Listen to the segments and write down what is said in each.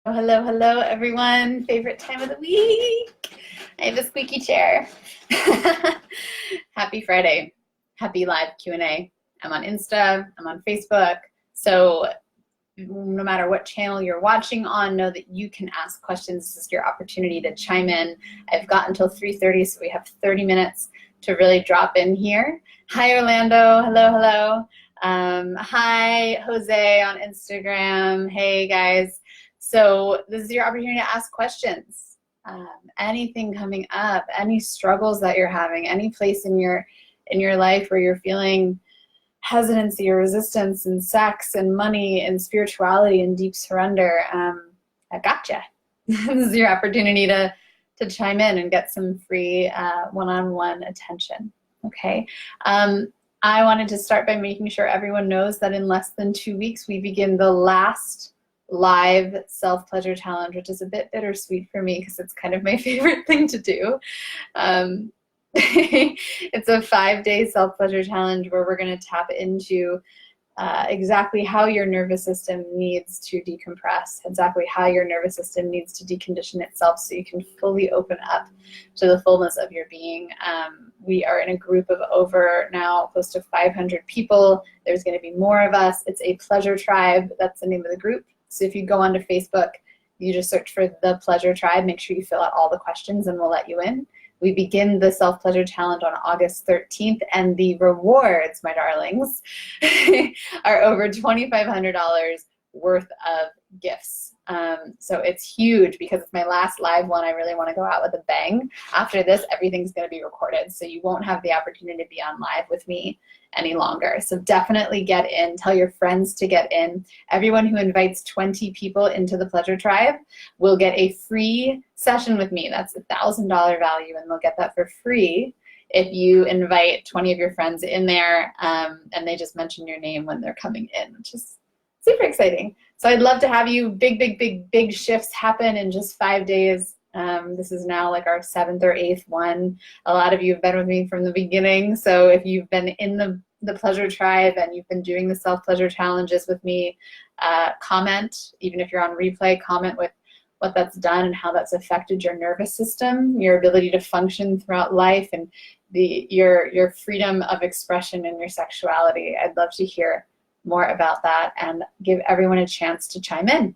Oh, hello, hello, everyone. Favorite time of the week. I have a squeaky chair. Happy Friday. Happy live Q&A. I'm on Insta. I'm on Facebook. So no matter what channel you're watching on, know that you can ask questions. This is your opportunity to chime in. I've got until 3:30, so we have 30 minutes to really drop in here. Hi, Orlando. Hello, hello. Hi, Jose on Instagram. Hey, guys. So this is your opportunity to ask questions. Anything coming up, any struggles that you're having, any place in your life where you're feeling hesitancy or resistance in sex and money and spirituality and deep surrender, I gotcha. This is your opportunity to chime in and get some free one-on-one attention. Okay. I wanted to start by making sure everyone knows that in less than 2 weeks we begin the last live self-pleasure challenge, which is a bit bittersweet for me because it's kind of my favorite thing to do. It's a 5-day self-pleasure challenge where we're going to tap into exactly how your nervous system needs to decompress, exactly how your nervous system needs to decondition itself so you can fully open up to the fullness of your being. We are in a group of over now close to 500 people. There's going to be more of us. It's a pleasure tribe. That's the name of the group. So if you go onto Facebook, you just search for the Pleasure Tribe. Make sure you fill out all the questions and we'll let you in. We begin the Self-Pleasure Challenge on August 13th, and the rewards, my darlings, are over $2,500 worth of gifts. So it's huge because it's my last live one. I really want to go out with a bang. After this, everything's going to be recorded, so you won't have the opportunity to be on live with me any longer. So definitely get in. Tell your friends to get in. Everyone who invites 20 people into the Pleasure Tribe will get a free session with me. That's $1,000 value, and they'll get that for free if you invite 20 of your friends in there, and they just mention your name when they're coming in, which is super exciting. So I'd love to have you. Big shifts happen in just 5 days. This is now like our 7th or 8th one. A lot of you have been with me from the beginning. So if you've been in the Pleasure Tribe and you've been doing the self-pleasure challenges with me, comment. Even if you're on replay, comment with what that's done and how that's affected your nervous system, your ability to function throughout life, and your freedom of expression and your sexuality. I'd love to hear more about that and give everyone a chance to chime in.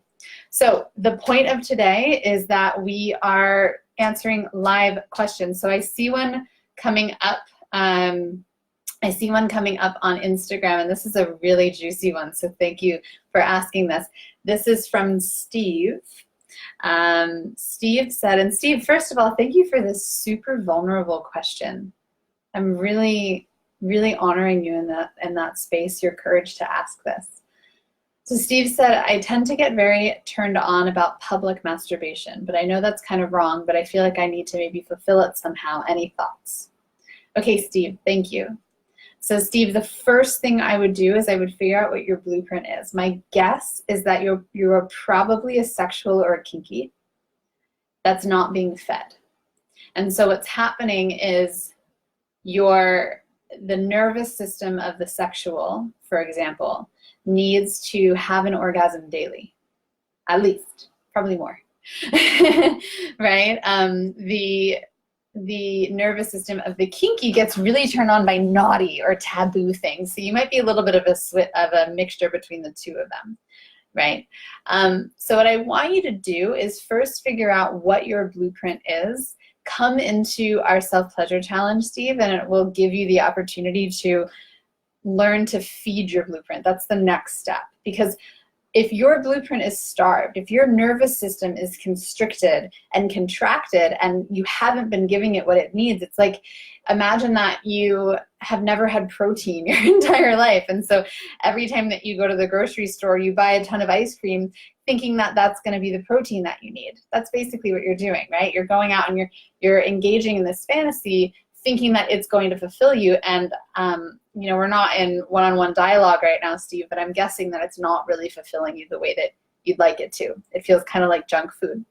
So the point of today is that we are answering live questions. So I see one coming up. I see one coming up on Instagram, and this is a really juicy one. So thank you for asking this. This is from Steve. Steve said, and Steve, first of all, thank you for this super vulnerable question. I'm really honoring you in that space, your courage to ask this. So Steve said, I tend to get very turned on about public masturbation, but I know that's kind of wrong, but I feel like I need to maybe fulfill it somehow. Any thoughts? Okay, Steve, thank you. So Steve, the first thing I would do is I would figure out what your blueprint is. My guess is that you're probably a sexual or a kinky that's not being fed. And so what's happening is the nervous system of the sexual, for example, needs to have an orgasm daily, at least, probably more, right? The nervous system of the kinky gets really turned on by naughty or taboo things. So you might be a little bit of a mixture between the two of them, right? So what I want you to do is first figure out what your blueprint is. Come into our self-pleasure challenge, Steve, and it will give you the opportunity to learn to feed your blueprint. That's the next step. Because if your blueprint is starved, if your nervous system is constricted and contracted and you haven't been giving it what it needs, it's like, imagine that you have never had protein your entire life. And so every time that you go to the grocery store, you buy a ton of ice cream thinking that that's going to be the protein that you need. That's basically what you're doing, right? You're going out and you're engaging in this fantasy thinking that it's going to fulfill you. And, we're not in one-on-one dialogue right now, Steve, but I'm guessing that it's not really fulfilling you the way that you'd like it to. It feels kind of like junk food.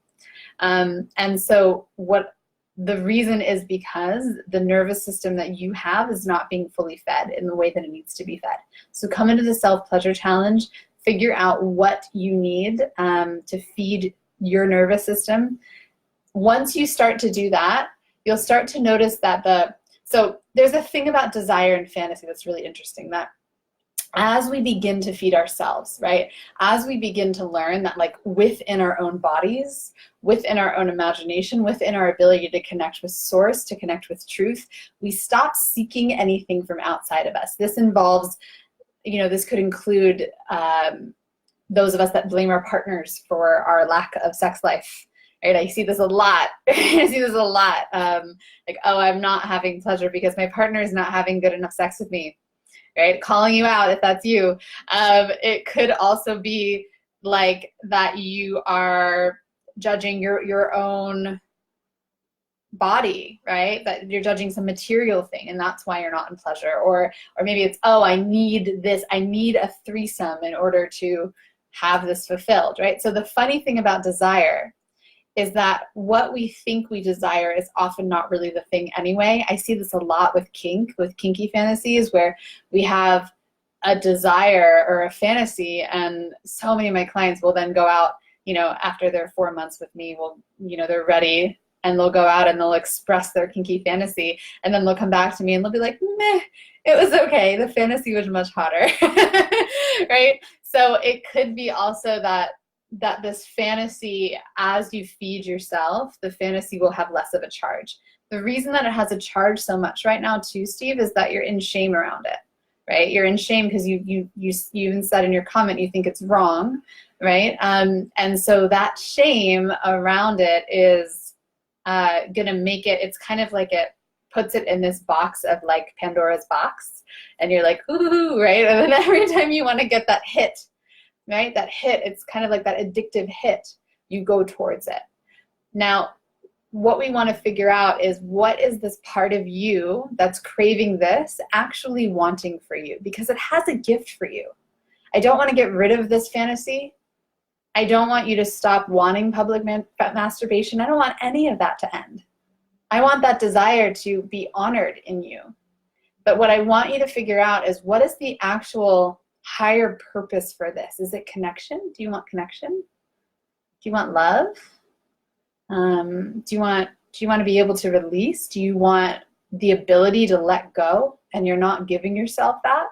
And so what the reason is because the nervous system that you have is not being fully fed in the way that it needs to be fed. So come into the self-pleasure challenge, figure out what you need to feed your nervous system. Once you start to do that, you'll start to notice that so there's a thing about desire and fantasy that's really interesting, that as we begin to feed ourselves, right? As we begin to learn that, like, within our own bodies, within our own imagination, within our ability to connect with source, to connect with truth, we stop seeking anything from outside of us. This involves, this could include those of us that blame our partners for our lack of sex life, right? I see this a lot. I see this a lot. Like, oh, I'm not having pleasure because my partner is not having good enough sex with me. Right? Calling you out if that's you. It could also be like that you are judging your own body, right? That you're judging some material thing, and that's why you're not in pleasure. Or maybe it's, oh, I need this. I need a threesome in order to have this fulfilled, right? So the funny thing about desire is that what we think we desire is often not really the thing anyway. I see this a lot with kinky fantasies, where we have a desire or a fantasy, and so many of my clients will then go out, after their 4 months with me, they're ready, and they'll go out and they'll express their kinky fantasy, and then they'll come back to me and they'll be like, meh, it was okay. The fantasy was much hotter, right? So it could be also that this fantasy, as you feed yourself, the fantasy will have less of a charge. The reason that it has a charge so much right now too, Steve, is that you're in shame around it, right? You're in shame because you even said in your comment you think it's wrong, right? And so that shame around it is gonna make it, it's kind of like it puts it in this box of like Pandora's box, and you're like, ooh, right? And then every time you want to get that hit, right? That hit, it's kind of like that addictive hit. You go towards it. Now, what we want to figure out is, what is this part of you that's craving this actually wanting for you? Because it has a gift for you. I don't want to get rid of this fantasy. I don't want you to stop wanting public masturbation. I don't want any of that to end. I want that desire to be honored in you. But what I want you to figure out is, what is the actual higher purpose for this? Is it connection? Do you want connection? Do you want love? Do you want to be able to release? Do you want the ability to let go, and you're not giving yourself that?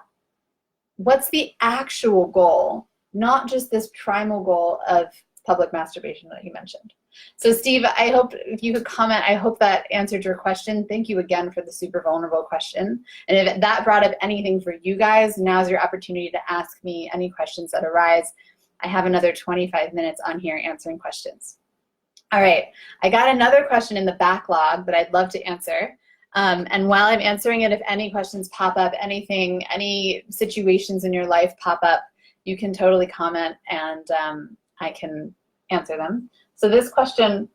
What's the actual goal? Not just this primal goal of public masturbation that you mentioned. So Steve, I hope if you could comment, I hope that answered your question. Thank you again for the super vulnerable question. And if that brought up anything for you guys, now's your opportunity to ask me any questions that arise. I have another 25 minutes on here answering questions. All right, I got another question in the backlog that I'd love to answer. And while I'm answering it, if any questions pop up, anything, any situations in your life pop up, you can totally comment, and I can answer them. So this question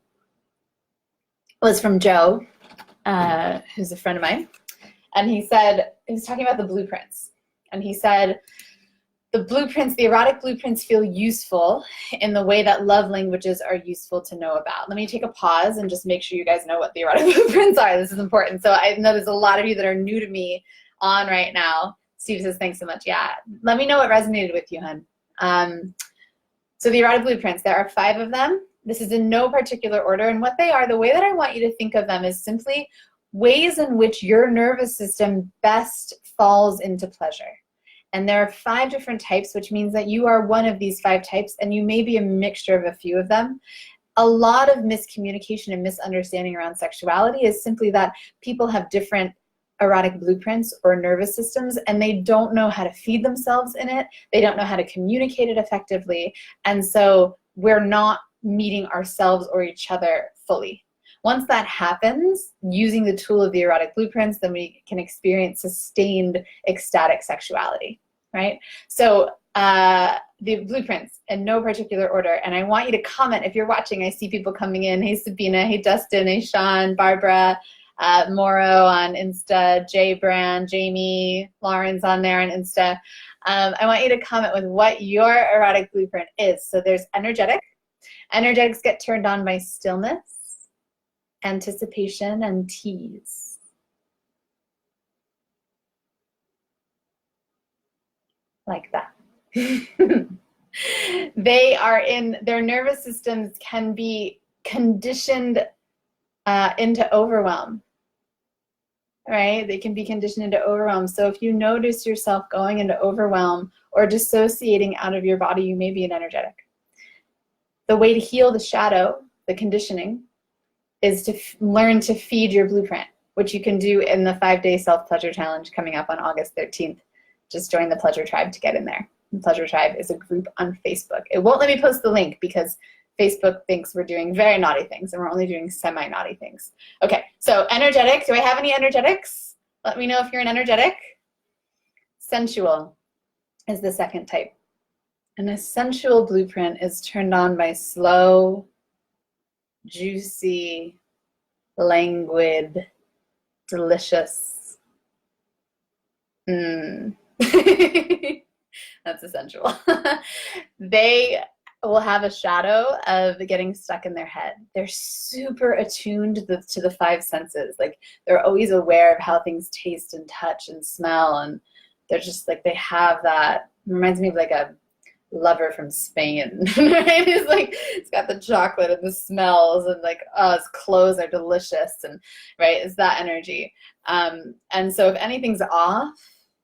was from Joe, who's a friend of mine. And he was talking about the blueprints. And he said, the blueprints, the erotic blueprints, feel useful in the way that love languages are useful to know about. Let me take a pause and just make sure you guys know what the erotic blueprints are. This is important. So I know there's a lot of you that are new to me on right now. Steve says, thanks so much. Yeah, let me know what resonated with you, hon. So the erotic blueprints, there are 5 of them. This is in no particular order. And what they are, the way that I want you to think of them is simply ways in which your nervous system best falls into pleasure. And there are 5 different types, which means that you are one of these 5 types, and you may be a mixture of a few of them. A lot of miscommunication and misunderstanding around sexuality is simply that people have different erotic blueprints or nervous systems, and they don't know how to feed themselves in it. They don't know how to communicate it effectively. And so we're not meeting ourselves or each other fully. Once that happens, using the tool of the erotic blueprints, then we can experience sustained ecstatic sexuality, right? So the blueprints in no particular order. And I want you to comment if you're watching. I see people coming in. Hey, Sabina. Hey, Dustin. Hey, Sean. Barbara. Moro on Insta. Jay Brand. Jamie. Lauren's on there on Insta. I want you to comment with what your erotic blueprint is. So there's energetic. Energetics get turned on by stillness, anticipation, and tease. Like that. They are in, their nervous systems can be conditioned into overwhelm, right? They can be conditioned into overwhelm. So if you notice yourself going into overwhelm or dissociating out of your body, you may be an energetic. The way to heal the shadow, the conditioning, is to learn to feed your blueprint, which you can do in the 5-day self-pleasure challenge coming up on August 13th. Just join the Pleasure Tribe to get in there. The Pleasure Tribe is a group on Facebook. It won't let me post the link because Facebook thinks we're doing very naughty things and we're only doing semi-naughty things. Okay, so energetic. Do I have any energetics? Let me know if you're an energetic. Sensual is the second type. An essential blueprint is turned on by slow, juicy, languid, delicious. That's essential. They will have a shadow of getting stuck in their head. They're super attuned to the 5 senses. Like, they're always aware of how things taste and touch and smell, and they're just like, they have that. It reminds me of like a lover from Spain, right? It's like, it's got the chocolate and the smells, and like, oh, his clothes are delicious, and right, it's that energy. And so if anything's off,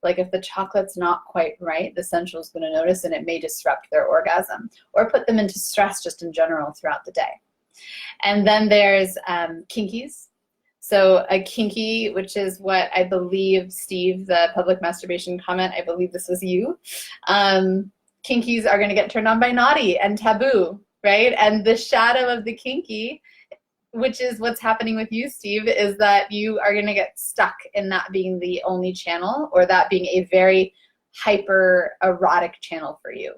like if the chocolate's not quite right, the sensual is going to notice, and it may disrupt their orgasm or put them into stress just in general throughout the day. And then there's kinkies. So a kinky, which is what I believe, Steve, the public masturbation comment, I believe this was you. Kinkies are going to get turned on by naughty and taboo, right? And the shadow of the kinky, which is what's happening with you, Steve, is that you are going to get stuck in that being the only channel, or that being a very hyper erotic channel for you.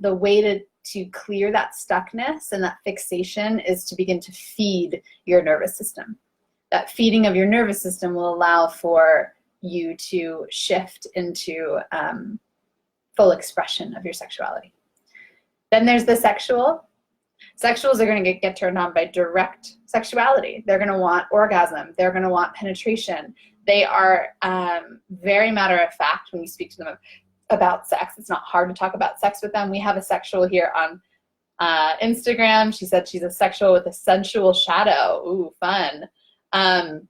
The way to clear that stuckness and that fixation is to begin to feed your nervous system. That feeding of your nervous system will allow for you to shift into full expression of your sexuality. Then there's the sexual. Sexuals are going to get turned on by direct sexuality. They're going to want orgasm. They're going to want penetration. They are very matter of fact when you speak to them about sex. It's not hard to talk about sex with them. We have a sexual here on Instagram. She said she's a sexual with a sensual shadow. Ooh, fun. And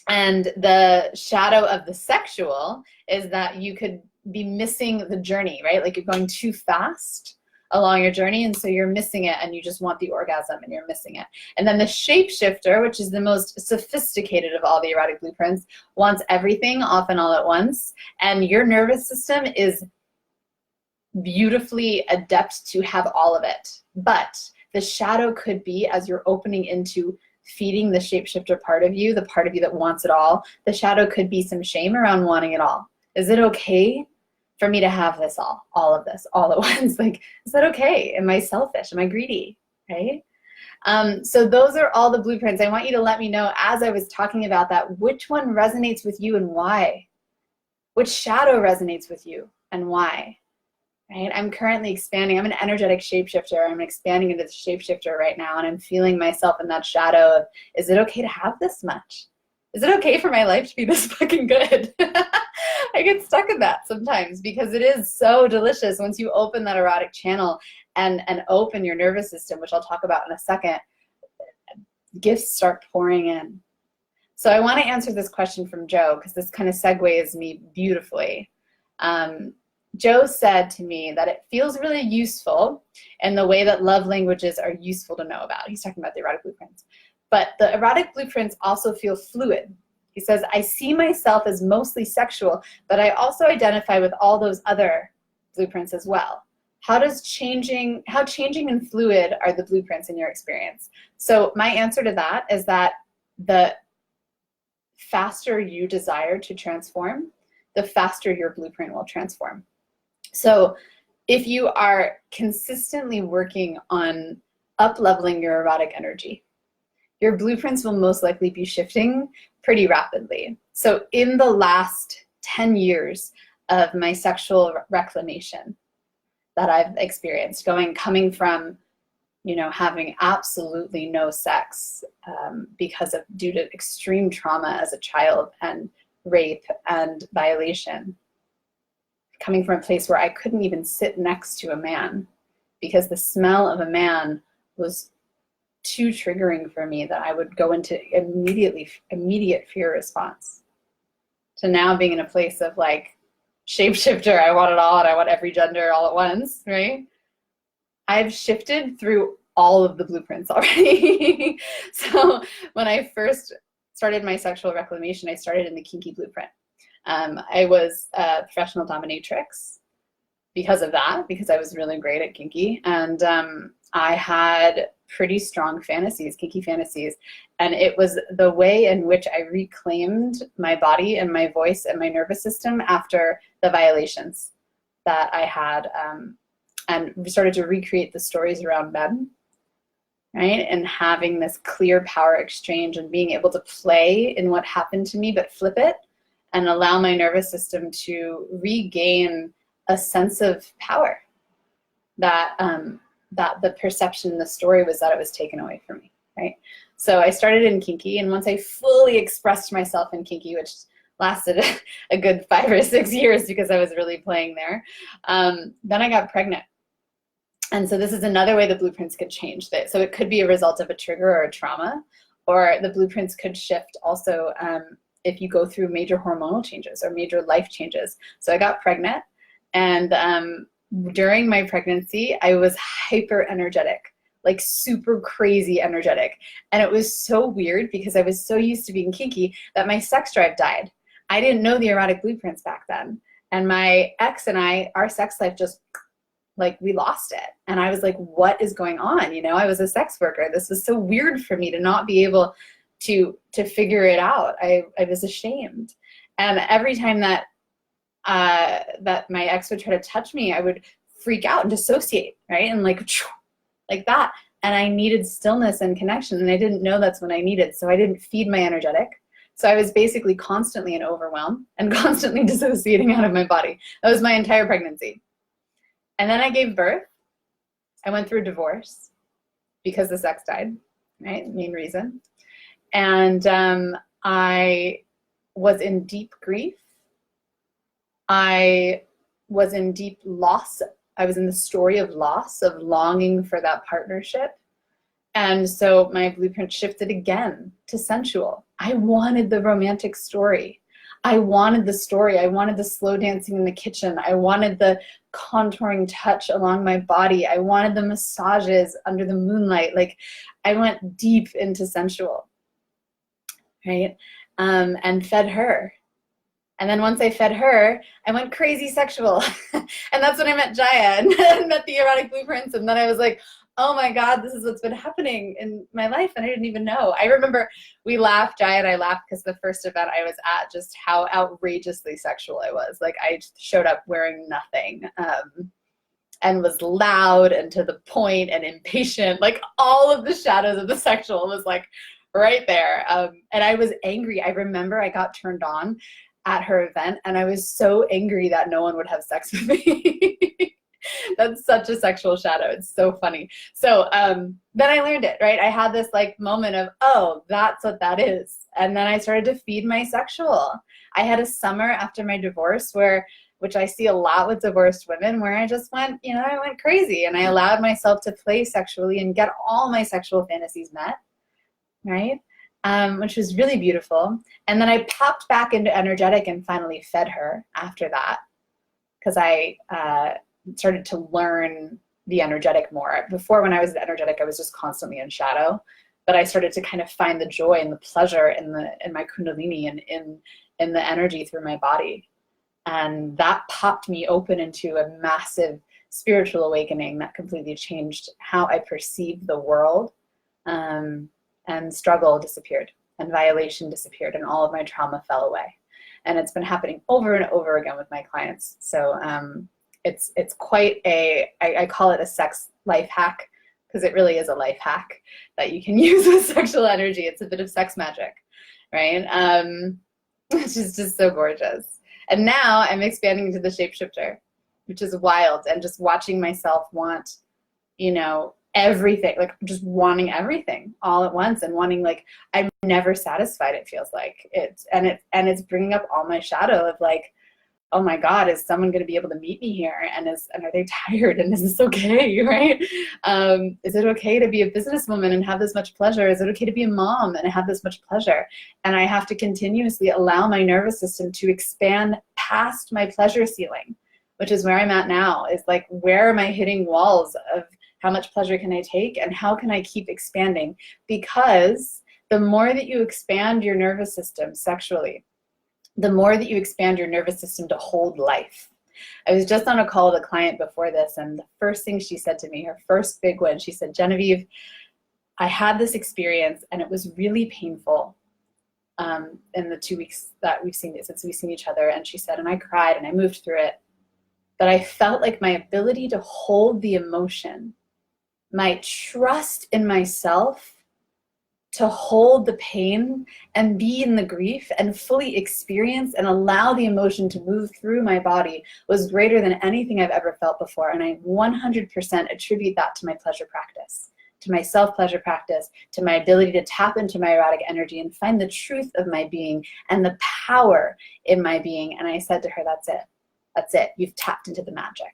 the shadow of the sexual is that you could be missing the journey, right? Like, you're going too fast along your journey, and so you're missing it, and you just want the orgasm and you're missing it. And then the shapeshifter, which is the most sophisticated of all the erotic blueprints, wants everything often all at once, and your nervous system is beautifully adept to have all of it. But the shadow could be, as you're opening into feeding the shapeshifter part of you, the part of you that wants it all, the shadow could be some shame around wanting it all. Is it okay for me to have this all of this all at once? Like, is that okay? Am I selfish? Am I greedy? Right? So those are all the blueprints. I want you to let me know, as I was talking about that, which one resonates with you and why? Which shadow resonates with you and why? Right? I'm currently expanding. I'm an energetic shapeshifter. I'm expanding into the shapeshifter right now, and I'm feeling myself in that shadow of, is it okay to have this much? Is it okay for my life to be this fucking good? I get stuck in that sometimes because it is so delicious once you open that erotic channel and open your nervous system, which I'll talk about in a second. Gifts start pouring in. So I want to answer this question from Joe, because this kind of segues me beautifully. Joe said to me that it feels really useful in the way that love languages are useful to know about. He's talking about the erotic blueprints. But the erotic blueprints also feel fluid. He says, I see myself as mostly sexual, but I also identify with all those other blueprints as well. How changing and fluid are the blueprints in your experience? So my answer to that is that the faster you desire to transform, the faster your blueprint will transform. So if you are consistently working on up-leveling your erotic energy, your blueprints will most likely be shifting pretty rapidly. So in the last 10 years of my sexual reclamation that I've experienced, coming from, having absolutely no sex due to extreme trauma as a child and rape and violation, coming from a place where I couldn't even sit next to a man because the smell of a man was too triggering for me, that I would go into immediate fear response. To now being in a place of like shapeshifter, I want it all and I want every gender all at once, right? I've shifted through all of the blueprints already. So when I first started my sexual reclamation, I started in the kinky blueprint. I was a professional dominatrix because of that, because I was really great at kinky. And I had pretty strong fantasies, kinky fantasies. And it was the way in which I reclaimed my body and my voice and my nervous system after the violations that I had, and we started to recreate the stories around men, right? And having this clear power exchange and being able to play in what happened to me, but flip it and allow my nervous system to regain a sense of power that that the perception, the story was that it was taken away from me, right? So I started in kinky, and once I fully expressed myself in kinky, which lasted a good 5 or 6 years because I was really playing there, then I got pregnant. And so this is another way the blueprints could change. So it could be a result of a trigger or a trauma, or the blueprints could shift also if you go through major hormonal changes or major life changes. So I got pregnant, and during my pregnancy, I was hyper energetic, like super crazy energetic. And it was so weird because I was so used to being kinky that my sex drive died. I didn't know the erotic blueprints back then. And my ex and I, our sex life just, like, we lost it. And I was like, what is going on? You know, I was a sex worker. This was so weird for me to not be able to figure it out. I was ashamed. And every time that that my ex would try to touch me, I would freak out and dissociate, right? And like that. And I needed stillness and connection, and I didn't know that's what I needed. So I didn't feed my energetic. So I was basically constantly in overwhelm and constantly dissociating out of my body. That was my entire pregnancy. And then I gave birth. I went through a divorce because the sex died, right? Main reason. And I was in deep grief. I was in deep loss. I was in the story of loss, of longing for that partnership. And so my blueprint shifted again to sensual. I wanted the romantic story. I wanted the story. I wanted the slow dancing in the kitchen. I wanted the contouring touch along my body. I wanted the massages under the moonlight. Like, I went deep into sensual, right? And fed her. And then once I fed her, I went crazy sexual. And that's when I met Jaya and met the erotic blueprints. And then I was like, oh my God, this is what's been happening in my life. And I didn't even know. I remember we laughed, Jaya and I laughed, because the first event I was at, just how outrageously sexual I was. Like, I showed up wearing nothing, and was loud and to the point and impatient. Like, all of the shadows of the sexual was like right there. And I was angry. I remember I got turned on at her event, and I was so angry that no one would have sex with me. That's such a sexual shadow. It's so funny. So then I learned it, right? I had this like moment of, oh, that's what that is. And then I started to feed my sexual. I had a summer after my divorce which I see a lot with divorced women, where I just went, I went crazy, and I allowed myself to play sexually and get all my sexual fantasies met, right? Which was really beautiful. And then I popped back into energetic and finally fed her after that, because I started to learn the energetic more. Before, when I was energetic, I was just constantly in shadow, but I started to kind of find the joy and the pleasure in my kundalini and in the energy through my body. And that popped me open into a massive spiritual awakening that completely changed how I perceived the world. And struggle disappeared, and violation disappeared, and all of my trauma fell away. And it's been happening over and over again with my clients. So it's quite I call it a sex life hack, because it really is a life hack that you can use with sexual energy. It's a bit of sex magic, right? Which is just so gorgeous. And now I'm expanding into the shapeshifter, which is wild, and just watching myself want, everything, like just wanting everything all at once, and wanting, like, I'm never satisfied, it feels like it's bringing up all my shadow of like, oh my God, is someone going to be able to meet me here? And are they tired? And is this okay, right? Is it okay to be a businesswoman and have this much pleasure? Is it okay to be a mom and have this much pleasure? And I have to continuously allow my nervous system to expand past my pleasure ceiling, which is where I'm at now. Is like, where am I hitting walls of how much pleasure can I take and how can I keep expanding? Because the more that you expand your nervous system sexually, the more that you expand your nervous system to hold life. I was just on a call with a client before this, and the first thing she said to me, her first big one, she said, Genevieve, I had this experience and it was really painful in the 2 weeks that since we've seen each other. And she said, and I cried and I moved through it, but I felt like my ability to hold the emotion, my trust in myself to hold the pain and be in the grief and fully experience and allow the emotion to move through my body was greater than anything I've ever felt before. And I 100% attribute that to my pleasure practice, to my self-pleasure practice, to my ability to tap into my erotic energy and find the truth of my being and the power in my being. And I said to her, that's it. That's it. You've tapped into the magic,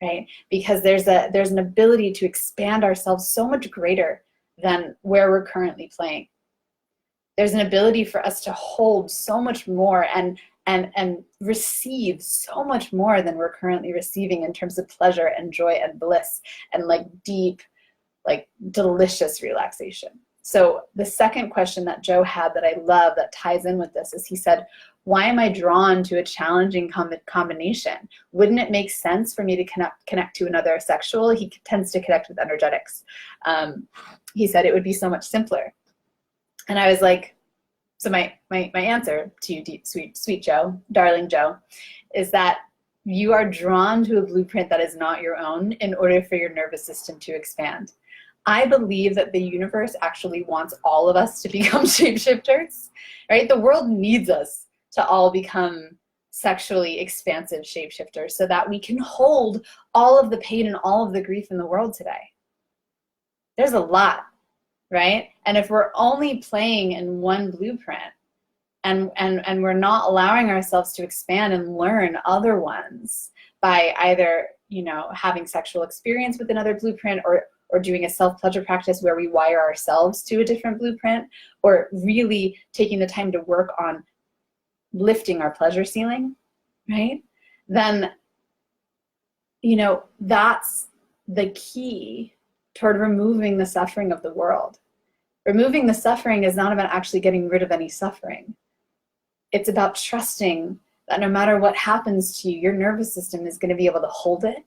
right? Because there's an ability to expand ourselves so much greater than where we're currently playing. There's an ability for us to hold so much more and receive so much more than we're currently receiving in terms of pleasure and joy and bliss and like deep, like delicious relaxation. So the second question that Joe had that I love that ties in with this is he said, why am I drawn to a challenging combination? Wouldn't it make sense for me to connect to another sexual? He tends to connect with energetics. He said it would be so much simpler. And I was like, so my answer to you, deep, sweet Joe, darling Joe, is that you are drawn to a blueprint that is not your own in order for your nervous system to expand. I believe that the universe actually wants all of us to become shapeshifters, right? The world needs us to all become sexually expansive shapeshifters so that we can hold all of the pain and all of the grief in the world today. There's a lot, right? And if we're only playing in one blueprint and we're not allowing ourselves to expand and learn other ones by either, having sexual experience with another blueprint or doing a self-pleasure practice where we wire ourselves to a different blueprint, or really taking the time to work on lifting our pleasure ceiling, right? Then, that's the key toward removing the suffering of the world. Removing the suffering is not about actually getting rid of any suffering. It's about trusting that no matter what happens to you, your nervous system is going to be able to hold it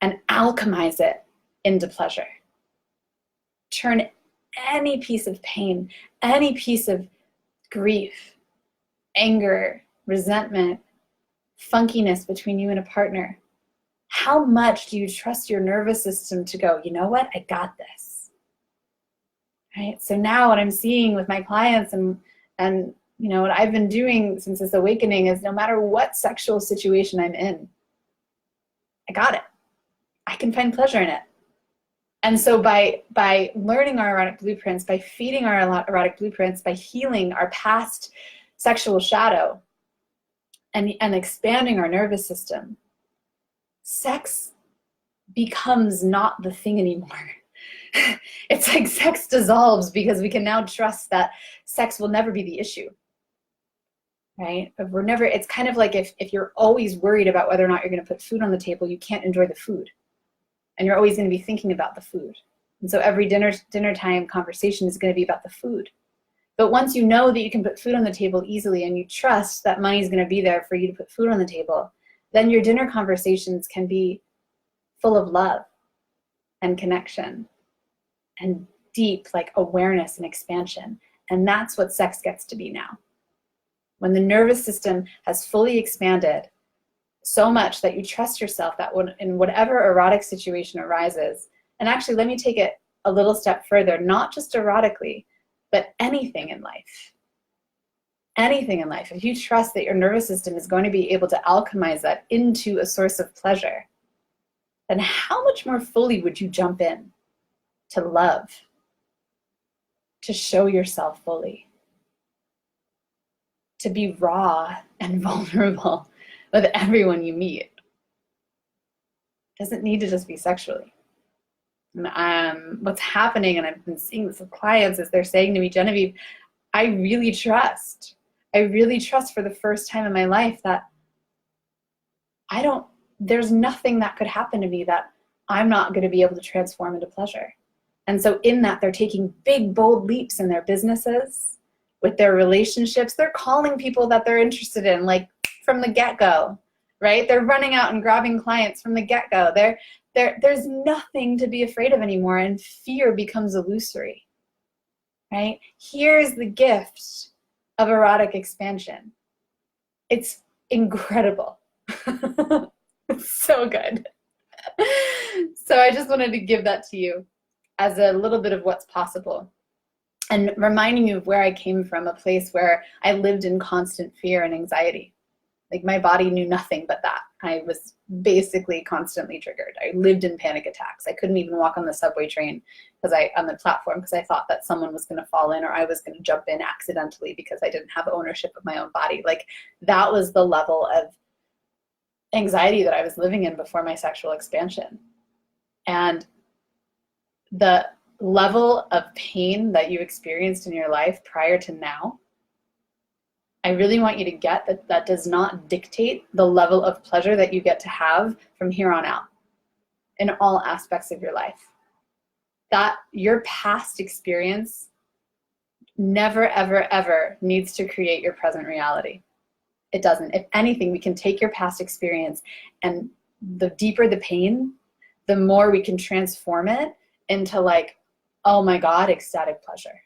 and alchemize it into pleasure. Turn any piece of pain, any piece of grief, anger, resentment, funkiness between you and a partner. How much do you trust your nervous system to go, you know what, I got this, right? So now what I'm seeing with my clients and what I've been doing since this awakening is no matter what sexual situation I'm in, I got it. I can find pleasure in it. And so by learning our erotic blueprints, by feeding our erotic blueprints, by healing our past sexual shadow and expanding our nervous system, sex becomes not the thing anymore. It's like sex dissolves because we can now trust that sex will never be the issue, right? But it's kind of like if you're always worried about whether or not you're going to put food on the table, you can't enjoy the food. And you're always going to be thinking about the food. And so every dinner time conversation is going to be about the food. But once you know that you can put food on the table easily and you trust that money is going to be there for you to put food on the table, then your dinner conversations can be full of love and connection and deep like awareness and expansion. And that's what sex gets to be now. When the nervous system has fully expanded so much that you trust yourself that in whatever erotic situation arises, and actually let me take it a little step further, not just erotically, but anything in life. Anything in life. If you trust that your nervous system is going to be able to alchemize that into a source of pleasure, then how much more fully would you jump in to love, to show yourself fully? to be raw and vulnerable with everyone you meet. It doesn't need to just be sexually. And what's happening, and I've been seeing this with clients, is they're saying to me, Genevieve, I really trust for the first time in my life that there's nothing that could happen to me that I'm not going to be able to transform into pleasure. And so in that, they're taking big, bold leaps in their businesses, with their relationships. They're calling people that they're interested in, like from the get-go, right? They're running out and grabbing clients from the get-go. There's nothing to be afraid of anymore, and fear becomes illusory, right? Here's the gift of erotic expansion. It's incredible. It's so good. So I just wanted to give that to you as a little bit of what's possible, and reminding you of where I came from, a place where I lived in constant fear and anxiety. Like my body knew nothing but that. I was basically constantly triggered. I lived in panic attacks. I couldn't even walk on the subway train on the platform because I thought that someone was going to fall in, or I was going to jump in accidentally because I didn't have ownership of my own body. Like that was the level of anxiety that I was living in before my sexual expansion. And the level of pain that you experienced in your life prior to now, I really want you to get that that does not dictate the level of pleasure that you get to have from here on out in all aspects of your life. That your past experience never, ever, ever needs to create your present reality. It doesn't. If anything, we can take your past experience, and the deeper the pain, the more we can transform it into like, oh my God, ecstatic pleasure.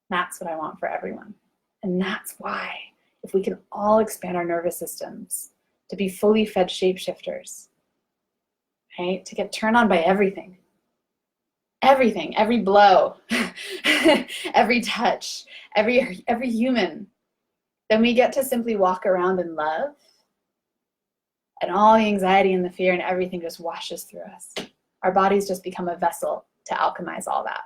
That's what I want for everyone. And that's why, if we can all expand our nervous systems to be fully fed shapeshifters, right? To get turned on by everything, every blow, every touch, every human, then we get to simply walk around in love, and all the anxiety and the fear and everything just washes through us. Our bodies just become a vessel to alchemize all that.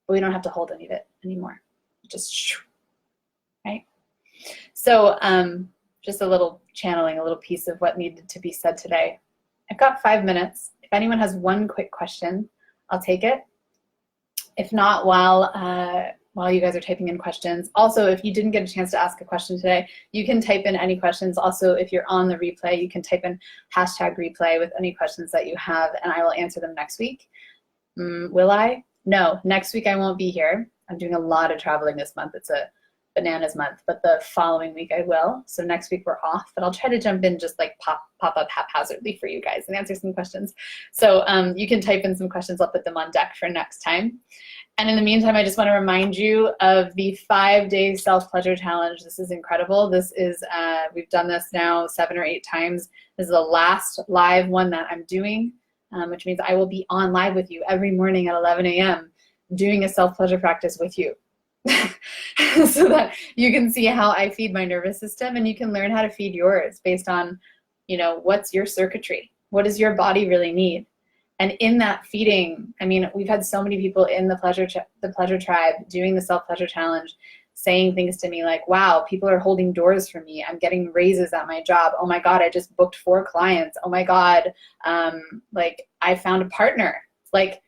But we don't have to hold any of it anymore. Just, right? So just a little channeling, a little piece of what needed to be said today. I've got 5 minutes. If anyone has one quick question, I'll take it. If not, while you guys are typing in questions. Also, if you didn't get a chance to ask a question today, you can type in any questions. Also, if you're on the replay, you can type in #replay with any questions that you have, and I will answer them next week. Will I? No, next week I won't be here. I'm doing a lot of traveling this month. It's a bananas month, but the following week I will. So next week we're off, but I'll try to jump in, just like pop up haphazardly for you guys and answer some questions. So you can type in some questions. I'll put them on deck for next time. And in the meantime, I just want to remind you of the 5-day self-pleasure challenge. This is incredible. This is, we've done this now 7 or 8 times. This is the last live one that I'm doing, which means I will be on live with you every morning at 11 a.m. doing a self-pleasure practice with you. So that you can see how I feed my nervous system, and you can learn how to feed yours based on, what's your circuitry? What does your body really need? And in that feeding, I mean, we've had so many people in the pleasure tribe doing the self-pleasure challenge saying things to me like, wow, people are holding doors for me. I'm getting raises at my job. Oh my God, I just booked 4 clients. Oh my God, like I found a partner. Like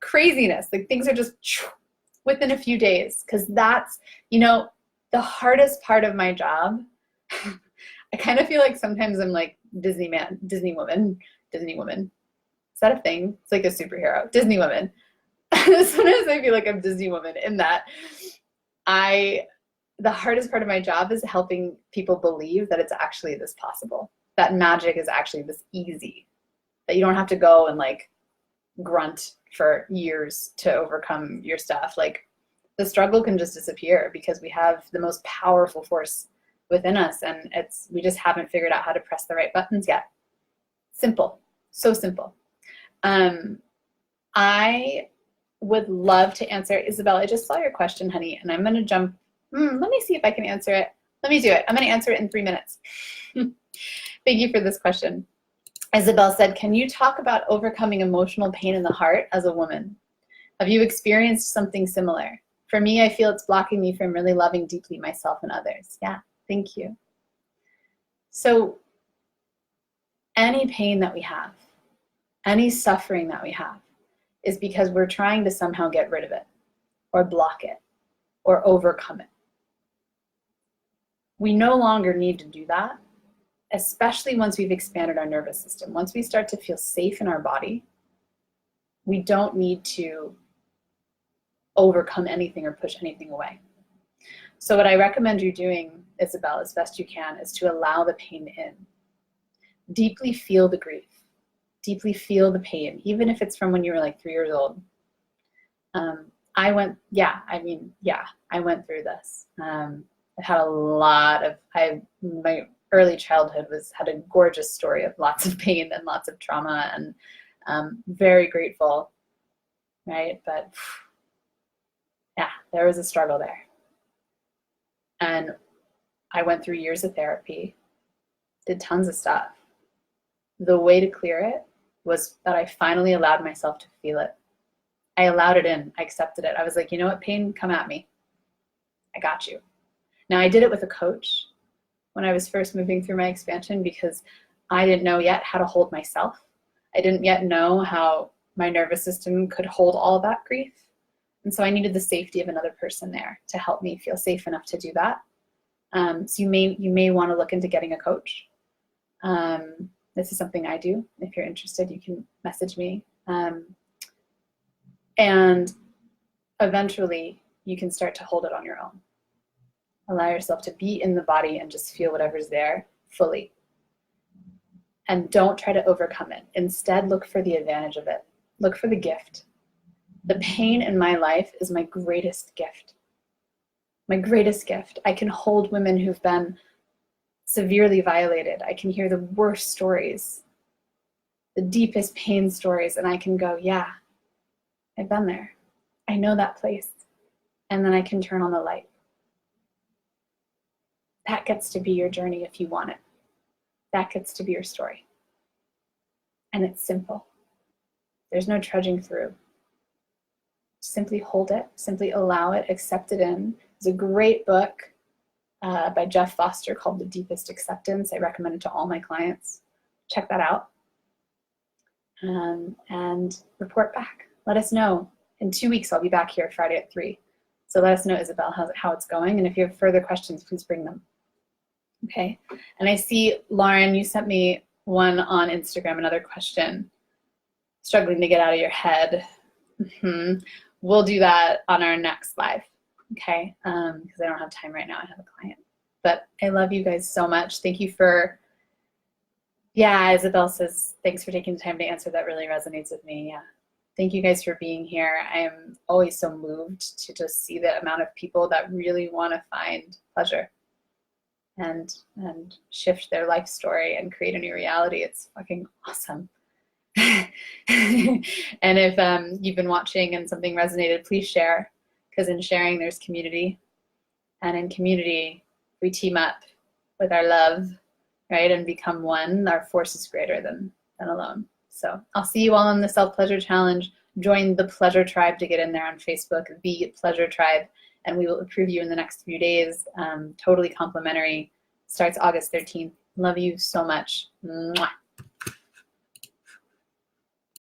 craziness. Like things are just within a few days. Because that's, the hardest part of my job. I kind of feel like sometimes I'm like Disney woman. Is that a thing? It's like a superhero. Disney woman. Sometimes I feel like I'm Disney woman in that the hardest part of my job is helping people believe that it's actually this possible. That magic is actually this easy. That you don't have to go and like grunt for years to overcome your stuff. Like the struggle can just disappear because we have the most powerful force within us, and we just haven't figured out how to press the right buttons yet. Simple. So simple. I would love to answer. Isabel, I just saw your question, honey, and I'm going to jump. Let me see if I can answer it. Let me do it. I'm going to answer it in 3 minutes. Thank you for this question. Isabel said, can you talk about overcoming emotional pain in the heart as a woman? Have you experienced something similar? For me, I feel it's blocking me from really loving deeply myself and others. Yeah, thank you. So any pain that we have, any suffering that we have, is because we're trying to somehow get rid of it or block it or overcome it. We no longer need to do that, especially once we've expanded our nervous system. Once we start to feel safe in our body, we don't need to overcome anything or push anything away. So what I recommend you doing, Isabel, as best you can, is to allow the pain in. Deeply feel the grief. Deeply feel the pain, even if it's from when you were like 3 years old. I went through this. I had a lot of, my early childhood had a gorgeous story of lots of pain and lots of trauma, and very grateful, right? But yeah, there was a struggle there. And I went through years of therapy, did tons of stuff. The way to clear it was that I finally allowed myself to feel it. I allowed it in, I accepted it. I was like, you know what, pain, come at me. I got you. Now, I did it with a coach when I was first moving through my expansion because I didn't know yet how to hold myself. I didn't yet know how my nervous system could hold all of that grief. And so I needed the safety of another person there to help me feel safe enough to do that. So you may want to look into getting a coach. This is something I do. If you're interested, you can message me. And eventually you can start to hold it on your own. Allow yourself to be in the body and just feel whatever's there fully. And don't try to overcome it. Instead, look for the advantage of it. Look for the gift. The pain in my life is my greatest gift. My greatest gift. I can hold women who've been severely violated. I can hear the worst stories, the deepest pain stories, and I can go, yeah, I've been there. I know that place. And then I can turn on the light. That gets to be your journey if you want it. That gets to be your story. And it's simple. There's no trudging through. Simply hold it, simply allow it, accept it in. There's a great book by Jeff Foster called The Deepest Acceptance. I recommend it to all my clients. Check that out. And report back. Let us know. In 2 weeks, I'll be back here Friday at 3. So let us know, Isabel, how it's going. And if you have further questions, please bring them. Okay. And I see, Lauren, you sent me one on Instagram, another question. Struggling to get out of your head. We'll do that on our next live. Okay. Because I don't have time right now. I have a client. But I love you guys so much. Thank you for, yeah, Isabel says, thanks for taking the time to answer. That really resonates with me. Yeah. Thank you guys for being here. I am always so moved to just see the amount of people that really want to find pleasure and shift their life story and create a new reality. It's fucking awesome. And if you've been watching and something resonated, please share, because in sharing there's community, and in community we team up with our love, right, and become one. Our force is greater than alone. So I'll see you all on the Self-Pleasure Challenge. Join the Pleasure Tribe to get in there on Facebook, the Pleasure Tribe, and we will approve you in the next few days. Totally complimentary. Starts August 13th. Love you so much. Mwah.